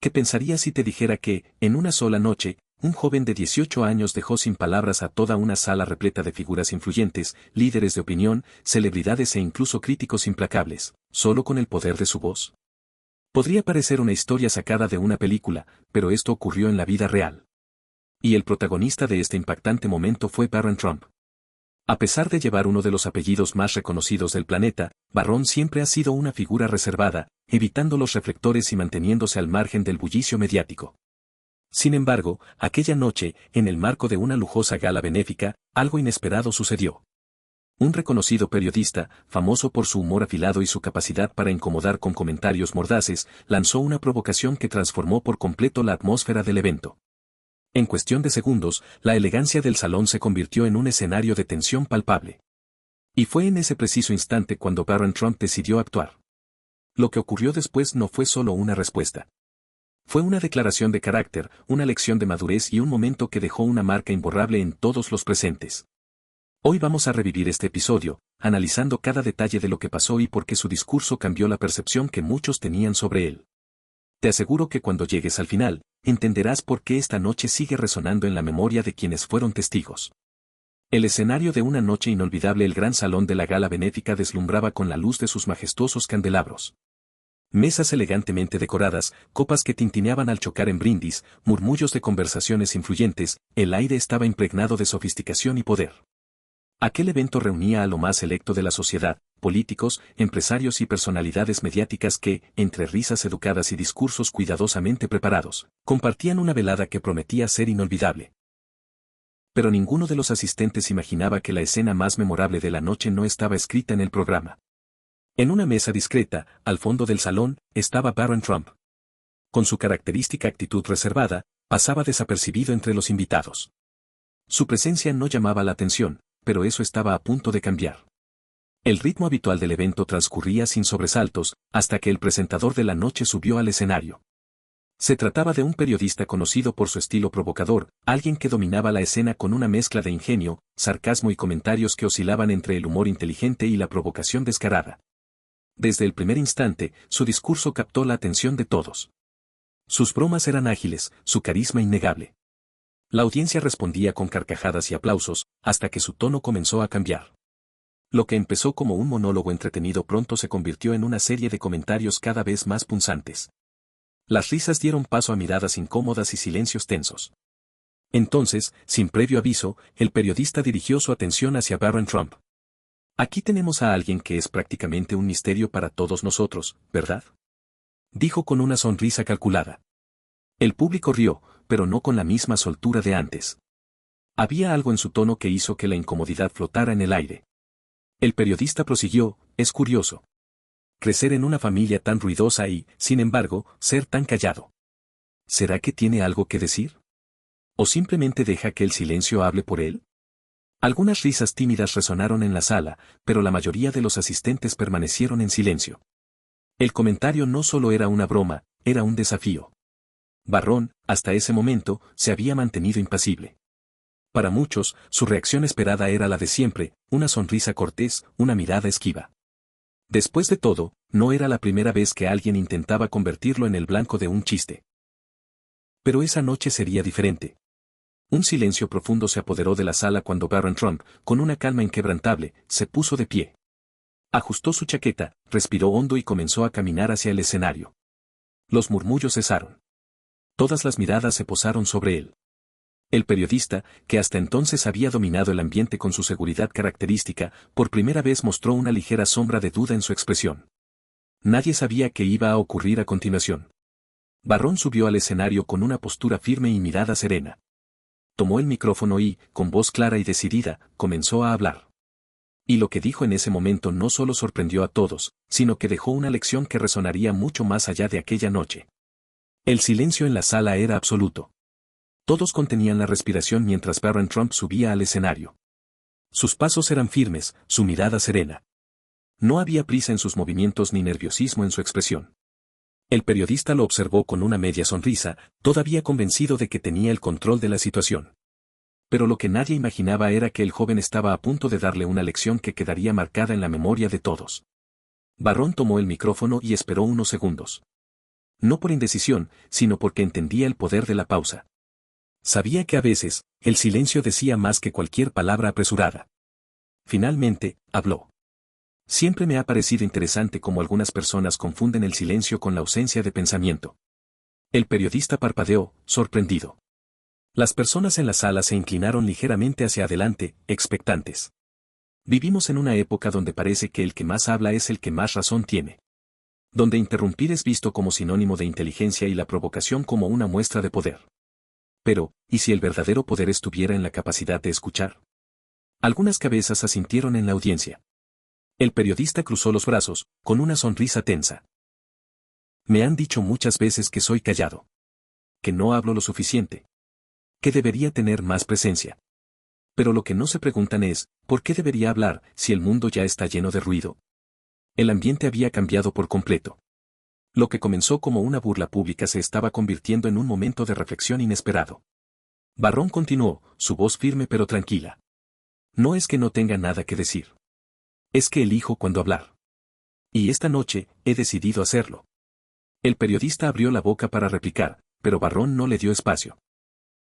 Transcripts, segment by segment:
¿Qué pensarías si te dijera que, en una sola noche, un joven de 18 años dejó sin palabras a toda una sala repleta de figuras influyentes, líderes de opinión, celebridades e incluso críticos implacables, solo con el poder de su voz? Podría parecer una historia sacada de una película, pero esto ocurrió en la vida real. Y el protagonista de este impactante momento fue Barron Trump. A pesar de llevar uno de los apellidos más reconocidos del planeta, Barron siempre ha sido una figura reservada, evitando los reflectores y manteniéndose al margen del bullicio mediático. Sin embargo, aquella noche, en el marco de una lujosa gala benéfica, algo inesperado sucedió. Un reconocido periodista, famoso por su humor afilado y su capacidad para incomodar con comentarios mordaces, lanzó una provocación que transformó por completo la atmósfera del evento. En cuestión de segundos, la elegancia del salón se convirtió en un escenario de tensión palpable. Y fue en ese preciso instante cuando Barron Trump decidió actuar. Lo que ocurrió después no fue solo una respuesta. Fue una declaración de carácter, una lección de madurez y un momento que dejó una marca imborrable en todos los presentes. Hoy vamos a revivir este episodio, analizando cada detalle de lo que pasó y por qué su discurso cambió la percepción que muchos tenían sobre él. Te aseguro que cuando llegues al final, entenderás por qué esta noche sigue resonando en la memoria de quienes fueron testigos. El escenario de una noche inolvidable, el gran salón de la gala benéfica, deslumbraba con la luz de sus majestuosos candelabros. Mesas elegantemente decoradas, copas que tintineaban al chocar en brindis, murmullos de conversaciones influyentes, el aire estaba impregnado de sofisticación y poder. Aquel evento reunía a lo más selecto de la sociedad, políticos, empresarios y personalidades mediáticas que, entre risas educadas y discursos cuidadosamente preparados, compartían una velada que prometía ser inolvidable. Pero ninguno de los asistentes imaginaba que la escena más memorable de la noche no estaba escrita en el programa. En una mesa discreta, al fondo del salón, estaba Barron Trump. Con su característica actitud reservada, pasaba desapercibido entre los invitados. Su presencia no llamaba la atención, pero eso estaba a punto de cambiar. El ritmo habitual del evento transcurría sin sobresaltos, hasta que el presentador de la noche subió al escenario. Se trataba de un periodista conocido por su estilo provocador, alguien que dominaba la escena con una mezcla de ingenio, sarcasmo y comentarios que oscilaban entre el humor inteligente y la provocación descarada. Desde el primer instante, su discurso captó la atención de todos. Sus bromas eran ágiles, su carisma innegable. La audiencia respondía con carcajadas y aplausos, hasta que su tono comenzó a cambiar. Lo que empezó como un monólogo entretenido pronto se convirtió en una serie de comentarios cada vez más punzantes. Las risas dieron paso a miradas incómodas y silencios tensos. Entonces, sin previo aviso, el periodista dirigió su atención hacia Barron Trump. Aquí tenemos a alguien que es prácticamente un misterio para todos nosotros, ¿verdad?, dijo con una sonrisa calculada. El público rió, pero no con la misma soltura de antes. Había algo en su tono que hizo que la incomodidad flotara en el aire. El periodista prosiguió: es curioso crecer en una familia tan ruidosa y, sin embargo, ser tan callado. ¿Será que tiene algo que decir? ¿O simplemente deja que el silencio hable por él? Algunas risas tímidas resonaron en la sala, pero la mayoría de los asistentes permanecieron en silencio. El comentario no solo era una broma, era un desafío. Barron, hasta ese momento, se había mantenido impasible. Para muchos, su reacción esperada era la de siempre, una sonrisa cortés, una mirada esquiva. Después de todo, no era la primera vez que alguien intentaba convertirlo en el blanco de un chiste. Pero esa noche sería diferente. Un silencio profundo se apoderó de la sala cuando Barron Trump, con una calma inquebrantable, se puso de pie. Ajustó su chaqueta, respiró hondo y comenzó a caminar hacia el escenario. Los murmullos cesaron. Todas las miradas se posaron sobre él. El periodista, que hasta entonces había dominado el ambiente con su seguridad característica, por primera vez mostró una ligera sombra de duda en su expresión. Nadie sabía qué iba a ocurrir a continuación. Barron subió al escenario con una postura firme y mirada serena. Tomó el micrófono y, con voz clara y decidida, comenzó a hablar. Y lo que dijo en ese momento no solo sorprendió a todos, sino que dejó una lección que resonaría mucho más allá de aquella noche. El silencio en la sala era absoluto. Todos contenían la respiración mientras Barron Trump subía al escenario. Sus pasos eran firmes, su mirada serena. No había prisa en sus movimientos ni nerviosismo en su expresión. El periodista lo observó con una media sonrisa, todavía convencido de que tenía el control de la situación. Pero lo que nadie imaginaba era que el joven estaba a punto de darle una lección que quedaría marcada en la memoria de todos. Barron tomó el micrófono y esperó unos segundos. No por indecisión, sino porque entendía el poder de la pausa. Sabía que a veces, el silencio decía más que cualquier palabra apresurada. Finalmente, habló. Siempre me ha parecido interesante cómo algunas personas confunden el silencio con la ausencia de pensamiento. El periodista parpadeó, sorprendido. Las personas en la sala se inclinaron ligeramente hacia adelante, expectantes. Vivimos en una época donde parece que el que más habla es el que más razón tiene. Donde interrumpir es visto como sinónimo de inteligencia y la provocación como una muestra de poder. Pero, ¿y si el verdadero poder estuviera en la capacidad de escuchar? Algunas cabezas asintieron en la audiencia. El periodista cruzó los brazos, con una sonrisa tensa. Me han dicho muchas veces que soy callado. Que no hablo lo suficiente. Que debería tener más presencia. Pero lo que no se preguntan es, ¿por qué debería hablar si el mundo ya está lleno de ruido? El ambiente había cambiado por completo. Lo que comenzó como una burla pública se estaba convirtiendo en un momento de reflexión inesperado. Barrón continuó, su voz firme pero tranquila. No es que no tenga nada que decir. Es que elijo cuándo hablar. Y esta noche, he decidido hacerlo. El periodista abrió la boca para replicar, pero Barrón no le dio espacio.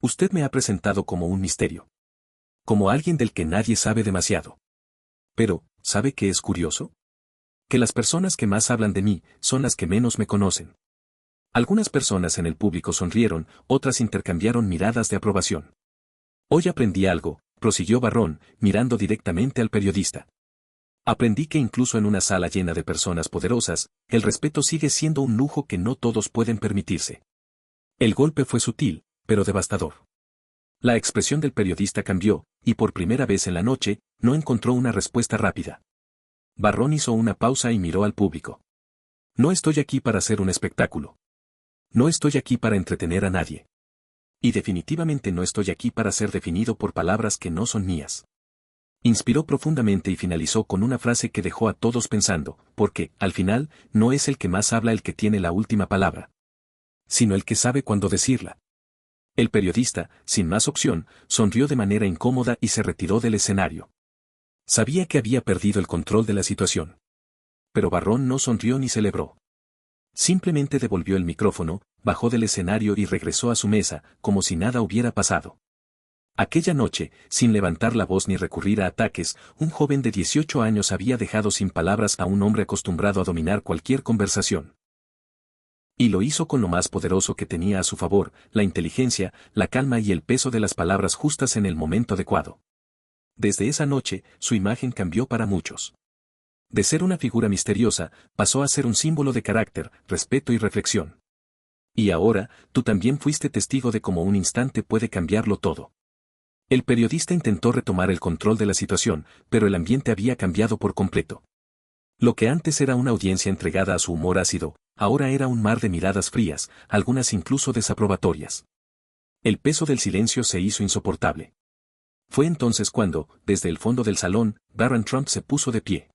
Usted me ha presentado como un misterio. Como alguien del que nadie sabe demasiado. Pero, ¿sabe qué es curioso? Que las personas que más hablan de mí son las que menos me conocen. Algunas personas en el público sonrieron, otras intercambiaron miradas de aprobación. Hoy aprendí algo, prosiguió Barrón, mirando directamente al periodista. Aprendí que incluso en una sala llena de personas poderosas, el respeto sigue siendo un lujo que no todos pueden permitirse. El golpe fue sutil, pero devastador. La expresión del periodista cambió, y por primera vez en la noche, no encontró una respuesta rápida. Barrón hizo una pausa y miró al público. No estoy aquí para hacer un espectáculo. No estoy aquí para entretener a nadie. Y definitivamente no estoy aquí para ser definido por palabras que no son mías. Inspiró profundamente y finalizó con una frase que dejó a todos pensando, porque, al final, no es el que más habla el que tiene la última palabra, sino el que sabe cuándo decirla. El periodista, sin más opción, sonrió de manera incómoda y se retiró del escenario. Sabía que había perdido el control de la situación. Pero Barrón no sonrió ni celebró. Simplemente devolvió el micrófono, bajó del escenario y regresó a su mesa, como si nada hubiera pasado. Aquella noche, sin levantar la voz ni recurrir a ataques, un joven de 18 años había dejado sin palabras a un hombre acostumbrado a dominar cualquier conversación. Y lo hizo con lo más poderoso que tenía a su favor, la inteligencia, la calma y el peso de las palabras justas en el momento adecuado. Desde esa noche, su imagen cambió para muchos. De ser una figura misteriosa, pasó a ser un símbolo de carácter, respeto y reflexión. Y ahora, tú también fuiste testigo de cómo un instante puede cambiarlo todo. El periodista intentó retomar el control de la situación, pero el ambiente había cambiado por completo. Lo que antes era una audiencia entregada a su humor ácido, ahora era un mar de miradas frías, algunas incluso desaprobatorias. El peso del silencio se hizo insoportable. Fue entonces cuando, desde el fondo del salón, Barron Trump se puso de pie.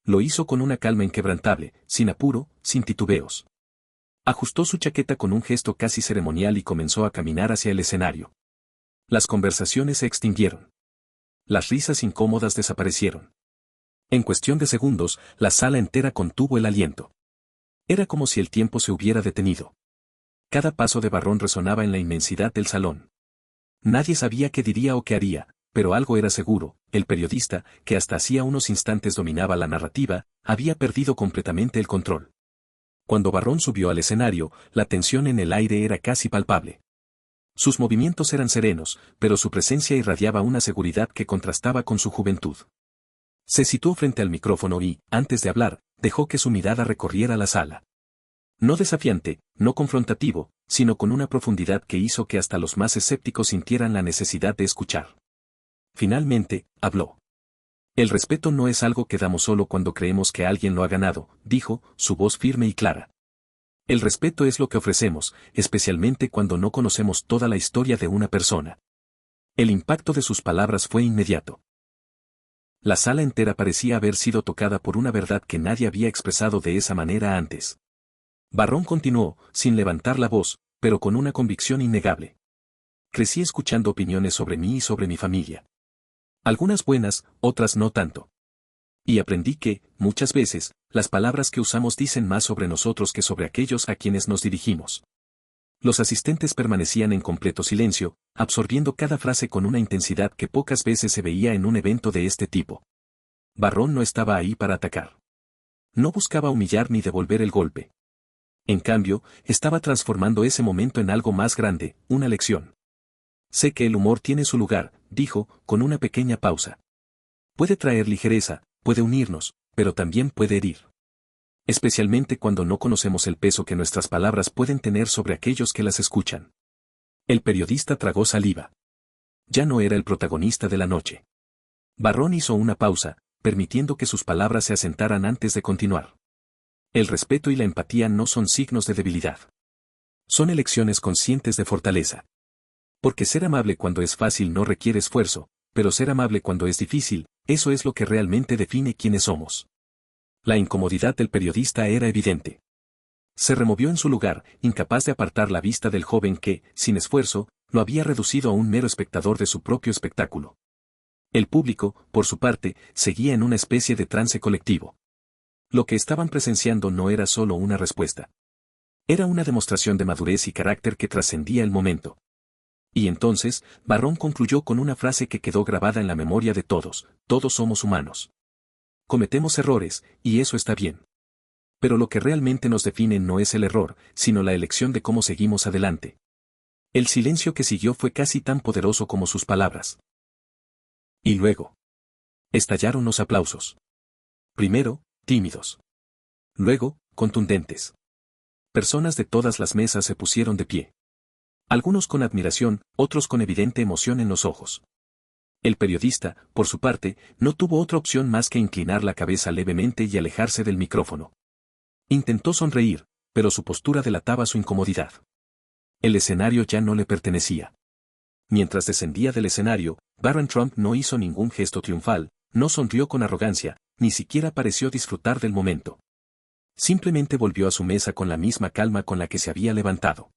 Lo hizo con una calma inquebrantable, sin apuro, sin titubeos. Ajustó su chaqueta con un gesto casi ceremonial y comenzó a caminar hacia el escenario. Las conversaciones se extinguieron. Las risas incómodas desaparecieron. En cuestión de segundos, la sala entera contuvo el aliento. Era como si el tiempo se hubiera detenido. Cada paso de Barrón resonaba en la inmensidad del salón. Nadie sabía qué diría o qué haría, pero algo era seguro, el periodista, que hasta hacía unos instantes dominaba la narrativa, había perdido completamente el control. Cuando Barrón subió al escenario, la tensión en el aire era casi palpable. Sus movimientos eran serenos, pero su presencia irradiaba una seguridad que contrastaba con su juventud. Se situó frente al micrófono y, antes de hablar, dejó que su mirada recorriera la sala. No desafiante, no confrontativo, sino con una profundidad que hizo que hasta los más escépticos sintieran la necesidad de escuchar. Finalmente, habló. El respeto no es algo que damos solo cuando creemos que alguien lo ha ganado, dijo, su voz firme y clara. El respeto es lo que ofrecemos, especialmente cuando no conocemos toda la historia de una persona. El impacto de sus palabras fue inmediato. La sala entera parecía haber sido tocada por una verdad que nadie había expresado de esa manera antes. Barrón continuó, sin levantar la voz, pero con una convicción innegable. Crecí escuchando opiniones sobre mí y sobre mi familia. Algunas buenas, otras no tanto. Y aprendí que, muchas veces, las palabras que usamos dicen más sobre nosotros que sobre aquellos a quienes nos dirigimos. Los asistentes permanecían en completo silencio, absorbiendo cada frase con una intensidad que pocas veces se veía en un evento de este tipo. Barrón no estaba ahí para atacar. No buscaba humillar ni devolver el golpe. En cambio, estaba transformando ese momento en algo más grande, una lección. Sé que el humor tiene su lugar, dijo, con una pequeña pausa. Puede traer ligereza, puede unirnos, pero también puede herir. Especialmente cuando no conocemos el peso que nuestras palabras pueden tener sobre aquellos que las escuchan. El periodista tragó saliva. Ya no era el protagonista de la noche. Barrón hizo una pausa, permitiendo que sus palabras se asentaran antes de continuar. El respeto y la empatía no son signos de debilidad. Son elecciones conscientes de fortaleza. Porque ser amable cuando es fácil no requiere esfuerzo, pero ser amable cuando es difícil, eso es lo que realmente define quiénes somos. La incomodidad del periodista era evidente. Se removió en su lugar, incapaz de apartar la vista del joven que, sin esfuerzo, lo había reducido a un mero espectador de su propio espectáculo. El público, por su parte, seguía en una especie de trance colectivo. Lo que estaban presenciando no era solo una respuesta. Era una demostración de madurez y carácter que trascendía el momento. Y entonces, Barrón concluyó con una frase que quedó grabada en la memoria de todos: todos somos humanos. Cometemos errores, y eso está bien. Pero lo que realmente nos define no es el error, sino la elección de cómo seguimos adelante. El silencio que siguió fue casi tan poderoso como sus palabras. Y luego. Estallaron los aplausos. Primero, tímidos. Luego, contundentes. Personas de todas las mesas se pusieron de pie. Algunos con admiración, otros con evidente emoción en los ojos. El periodista, por su parte, no tuvo otra opción más que inclinar la cabeza levemente y alejarse del micrófono. Intentó sonreír, pero su postura delataba su incomodidad. El escenario ya no le pertenecía. Mientras descendía del escenario, Barron Trump no hizo ningún gesto triunfal, no sonrió con arrogancia, ni siquiera pareció disfrutar del momento. Simplemente volvió a su mesa con la misma calma con la que se había levantado.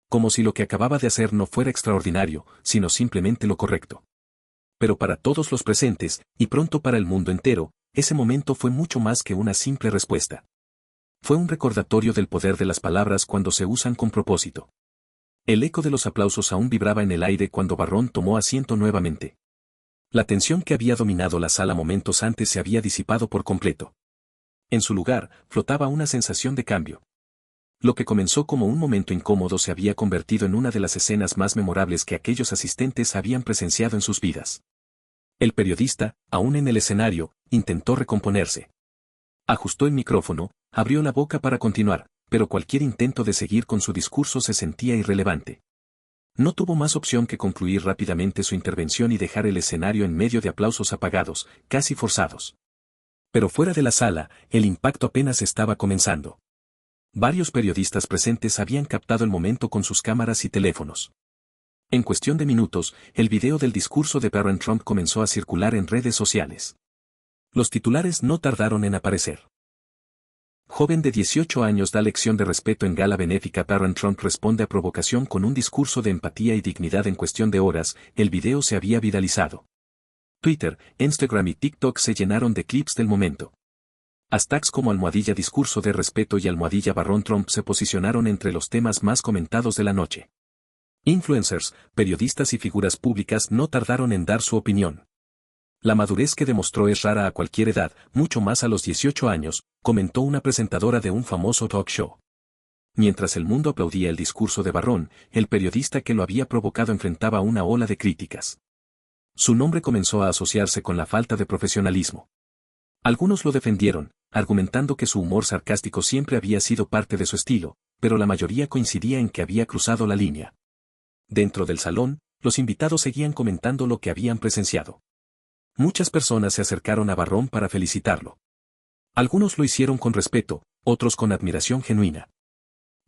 Como si lo que acababa de hacer no fuera extraordinario, sino simplemente lo correcto. Pero para todos los presentes, y pronto para el mundo entero, ese momento fue mucho más que una simple respuesta. Fue un recordatorio del poder de las palabras cuando se usan con propósito. El eco de los aplausos aún vibraba en el aire cuando Barrón tomó asiento nuevamente. La tensión que había dominado la sala momentos antes se había disipado por completo. En su lugar, flotaba una sensación de cambio. Lo que comenzó como un momento incómodo se había convertido en una de las escenas más memorables que aquellos asistentes habían presenciado en sus vidas. El periodista, aún en el escenario, intentó recomponerse. Ajustó el micrófono, abrió la boca para continuar, pero cualquier intento de seguir con su discurso se sentía irrelevante. No tuvo más opción que concluir rápidamente su intervención y dejar el escenario en medio de aplausos apagados, casi forzados. Pero fuera de la sala, el impacto apenas estaba comenzando. Varios periodistas presentes habían captado el momento con sus cámaras y teléfonos. En cuestión de minutos, el video del discurso de Barron Trump comenzó a circular en redes sociales. Los titulares no tardaron en aparecer. Joven de 18 años da lección de respeto en gala benéfica. Barron Trump responde a provocación con un discurso de empatía y dignidad. En cuestión de horas, el video se había viralizado. Twitter, Instagram y TikTok se llenaron de clips del momento. Hashtags como #discurso de respeto y #Barrón Trump se posicionaron entre los temas más comentados de la noche. Influencers, periodistas y figuras públicas no tardaron en dar su opinión. La madurez que demostró es rara a cualquier edad, mucho más a los 18 años, comentó una presentadora de un famoso talk show. Mientras el mundo aplaudía el discurso de Barrón, el periodista que lo había provocado enfrentaba una ola de críticas. Su nombre comenzó a asociarse con la falta de profesionalismo. Algunos lo defendieron, argumentando que su humor sarcástico siempre había sido parte de su estilo, pero la mayoría coincidía en que había cruzado la línea. Dentro del salón, los invitados seguían comentando lo que habían presenciado. Muchas personas se acercaron a Barrón para felicitarlo. Algunos lo hicieron con respeto, otros con admiración genuina.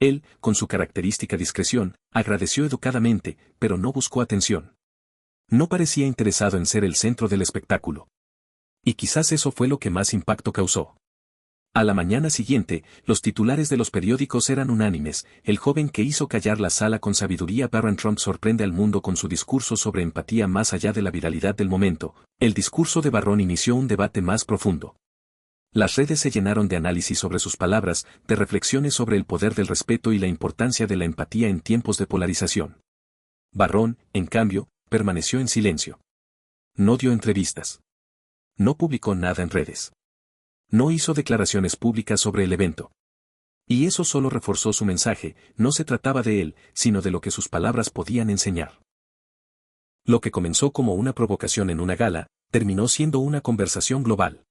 Él, con su característica discreción, agradeció educadamente, pero no buscó atención. No parecía interesado en ser el centro del espectáculo. Y quizás eso fue lo que más impacto causó. A la mañana siguiente, los titulares de los periódicos eran unánimes: el joven que hizo callar la sala con sabiduría. Barron Trump sorprende al mundo con su discurso sobre empatía más allá de la viralidad del momento. El discurso de Barron inició un debate más profundo. Las redes se llenaron de análisis sobre sus palabras, de reflexiones sobre el poder del respeto y la importancia de la empatía en tiempos de polarización. Barron, en cambio, permaneció en silencio. No dio entrevistas. No publicó nada en redes. No hizo declaraciones públicas sobre el evento. Y eso solo reforzó su mensaje: no se trataba de él, sino de lo que sus palabras podían enseñar. Lo que comenzó como una provocación en una gala, terminó siendo una conversación global.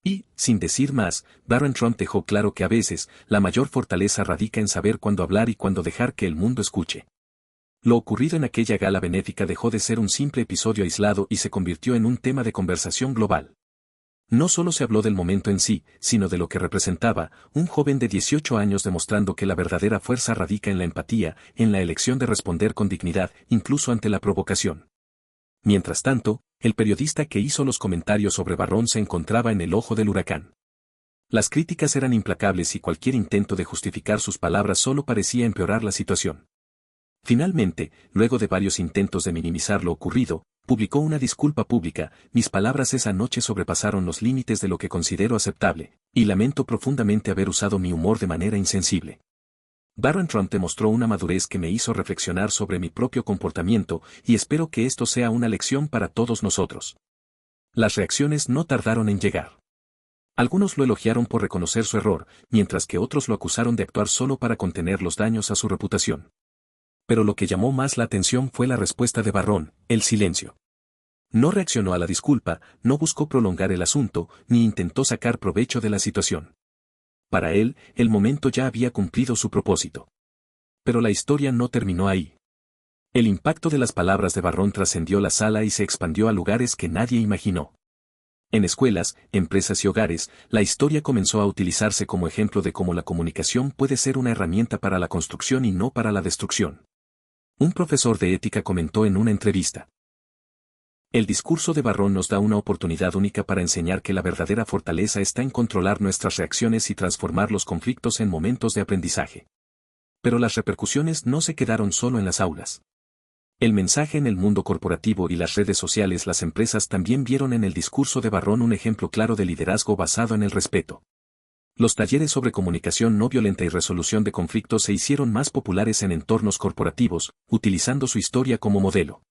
Y, sin decir más, Barron Trump dejó claro que a veces, la mayor fortaleza radica en saber cuándo hablar y cuándo dejar que el mundo escuche. Lo ocurrido en aquella gala benéfica dejó de ser un simple episodio aislado y se convirtió en un tema de conversación global. No solo se habló del momento en sí, sino de lo que representaba: un joven de 18 años demostrando que la verdadera fuerza radica en la empatía, en la elección de responder con dignidad, incluso ante la provocación. Mientras tanto, el periodista que hizo los comentarios sobre Barron se encontraba en el ojo del huracán. Las críticas eran implacables y cualquier intento de justificar sus palabras solo parecía empeorar la situación. Finalmente, luego de varios intentos de minimizar lo ocurrido, publicó una disculpa pública: mis palabras esa noche sobrepasaron los límites de lo que considero aceptable, y lamento profundamente haber usado mi humor de manera insensible. Barron Trump demostró una madurez que me hizo reflexionar sobre mi propio comportamiento, y espero que esto sea una lección para todos nosotros. Las reacciones no tardaron en llegar. Algunos lo elogiaron por reconocer su error, mientras que otros lo acusaron de actuar solo para contener los daños a su reputación. Pero lo que llamó más la atención fue la respuesta de Barron: el silencio. No reaccionó a la disculpa, no buscó prolongar el asunto, ni intentó sacar provecho de la situación. Para él, el momento ya había cumplido su propósito. Pero la historia no terminó ahí. El impacto de las palabras de Barron trascendió la sala y se expandió a lugares que nadie imaginó. En escuelas, empresas y hogares, la historia comenzó a utilizarse como ejemplo de cómo la comunicación puede ser una herramienta para la construcción y no para la destrucción. Un profesor de ética comentó en una entrevista: el discurso de Barron nos da una oportunidad única para enseñar que la verdadera fortaleza está en controlar nuestras reacciones y transformar los conflictos en momentos de aprendizaje. Pero las repercusiones no se quedaron solo en las aulas. El mensaje en el mundo corporativo y las redes sociales. Las empresas también vieron en el discurso de Barron un ejemplo claro de liderazgo basado en el respeto. Los talleres sobre comunicación no violenta y resolución de conflictos se hicieron más populares en entornos corporativos, utilizando su historia como modelo.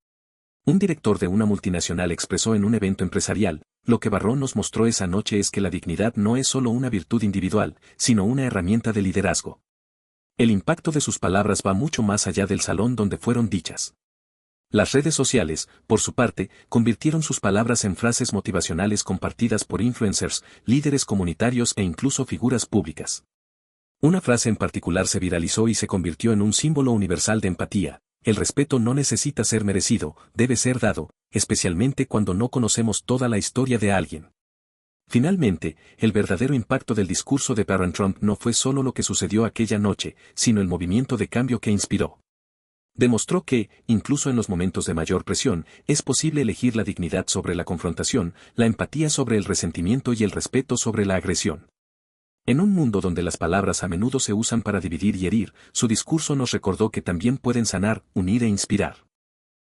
Un director de una multinacional expresó en un evento empresarial: lo que Barron nos mostró esa noche es que la dignidad no es solo una virtud individual, sino una herramienta de liderazgo. El impacto de sus palabras va mucho más allá del salón donde fueron dichas. Las redes sociales, por su parte, convirtieron sus palabras en frases motivacionales compartidas por influencers, líderes comunitarios e incluso figuras públicas. Una frase en particular se viralizó y se convirtió en un símbolo universal de empatía: el respeto no necesita ser merecido, debe ser dado, especialmente cuando no conocemos toda la historia de alguien. Finalmente, el verdadero impacto del discurso de Barron Trump no fue solo lo que sucedió aquella noche, sino el movimiento de cambio que inspiró. Demostró que, incluso en los momentos de mayor presión, es posible elegir la dignidad sobre la confrontación, la empatía sobre el resentimiento y el respeto sobre la agresión. En un mundo donde las palabras a menudo se usan para dividir y herir, su discurso nos recordó que también pueden sanar, unir e inspirar.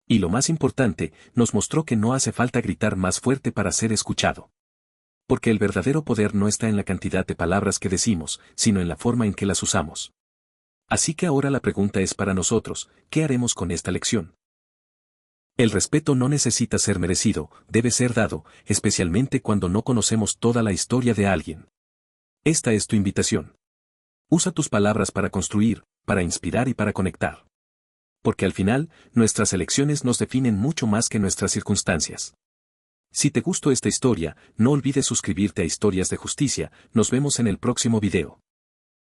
Y lo más importante, nos mostró que no hace falta gritar más fuerte para ser escuchado. Porque el verdadero poder no está en la cantidad de palabras que decimos, sino en la forma en que las usamos. Así que ahora la pregunta es para nosotros: ¿qué haremos con esta lección? El respeto no necesita ser merecido, debe ser dado, especialmente cuando no conocemos toda la historia de alguien. Esta es tu invitación. Usa tus palabras para construir, para inspirar y para conectar. Porque al final, nuestras elecciones nos definen mucho más que nuestras circunstancias. Si te gustó esta historia, no olvides suscribirte a Historias de Justicia. Nos vemos en el próximo video.